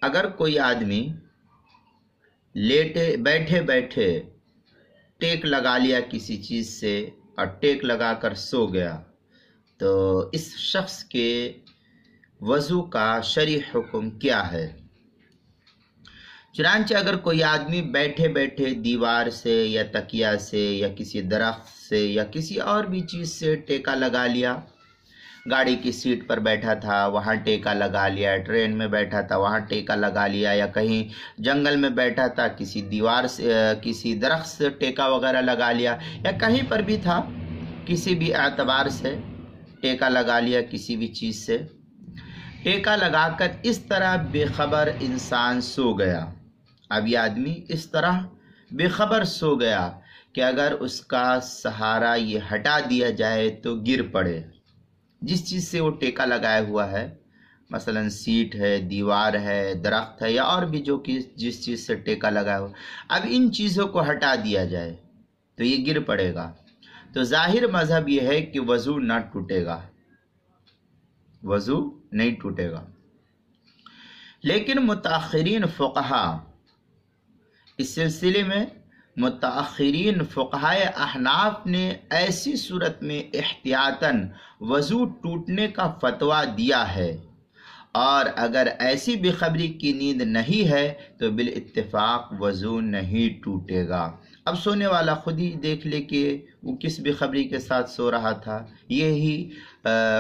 اگر کوئی آدمی بیٹھے بیٹھے ٹیک لگا لیا کسی چیز سے اور ٹیک لگا کر سو گیا تو اس شخص کے وضو کا شرعی حکم کیا ہے؟ چنانچہ اگر کوئی آدمی بیٹھے بیٹھے دیوار سے یا تکیا سے یا کسی درخت سے یا کسی اور بھی چیز سے ٹیکا لگا لیا، گاڑی کی سیٹ پر بیٹھا تھا وہاں ٹیکا لگا لیا، ٹرین میں بیٹھا تھا وہاں ٹیکا لگا لیا، یا کہیں جنگل میں بیٹھا تھا کسی دیوار سے کسی درخت سے ٹیکا وغیرہ لگا لیا، یا کہیں پر بھی تھا کسی بھی اعتبار سے ٹیکا لگا لیا کسی بھی چیز سے، ٹیکا لگا کر اس طرح بے خبر انسان سو گیا۔ اب یہ آدمی اس طرح بے خبر سو گیا کہ اگر اس کا سہارا یہ ہٹا دیا جائے تو گر پڑے۔ جس چیز سے وہ ٹیکا لگایا ہوا ہے، مثلا سیٹ ہے، دیوار ہے، درخت ہے، یا اور بھی جس چیز سے ٹیکا لگایا ہوا، اب ان چیزوں کو ہٹا دیا جائے تو یہ گر پڑے گا۔ تو ظاہر مذہب یہ ہے کہ وضو نہ ٹوٹے گا، وضو نہیں ٹوٹے گا۔ لیکن متاخرین فقہا اس سلسلے میں متاخرین فقہائے احناف نے ایسی صورت میں احتیاطاً وضو ٹوٹنے کا فتویٰ دیا ہے، اور اگر ایسی بے خبری کی نیند نہیں ہے تو بالاتفاق وضو نہیں ٹوٹے گا۔ اب سونے والا خود ہی دیکھ لے کہ وہ کس بے خبری کے ساتھ سو رہا تھا، یہی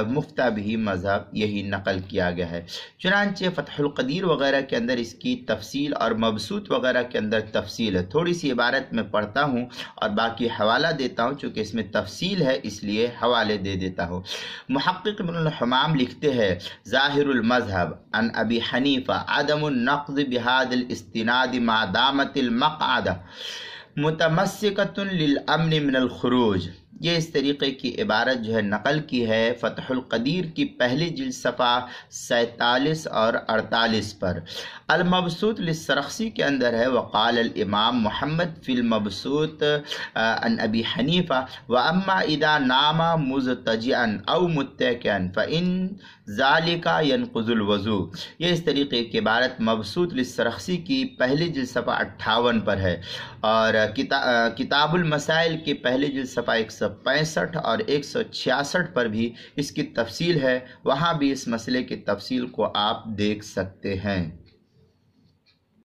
مفتہ بھی مذہب یہی نقل کیا گیا ہے۔ چنانچہ فتح القدیر وغیرہ کے اندر اس کی تفصیل اور مبسوط وغیرہ کے اندر تفصیل ہے۔ تھوڑی سی عبارت میں پڑھتا ہوں اور باقی حوالہ دیتا ہوں، چونکہ اس میں تفصیل ہے اس لیے حوالے دے دیتا ہوں۔ محقق ابن الحمام لکھتے ہیں ظاہر المذہب عن ابی حنیفہ عدم النقض بهذا الاستناد ما دامت المقعدہ متمسکۃ للامن من الخروج۔ یہ اس طریقے کی عبارت جو ہے نقل کی ہے فتح القدیر کی پہلی جلد صفحہ 47 اور 48 پر۔ المبسوط للسرخسی کے اندر ہے وقال الامام محمد فی المبسوط عن ابی حنیفہ واما اذا نام مضطجعا او متکئا فان ذلك ينقض الوضوء۔ یہ اس طریقے کی عبارت مبسوط للسرخسی کی پہلی جلد صفحہ 58 پر ہے، اور کتاب المسائل کی پہلی جلد صفحہ 165 اور 166 پر بھی اس کی تفصیل ہے، وہاں بھی اس مسئلے کی تفصیل کو آپ دیکھ سکتے ہیں۔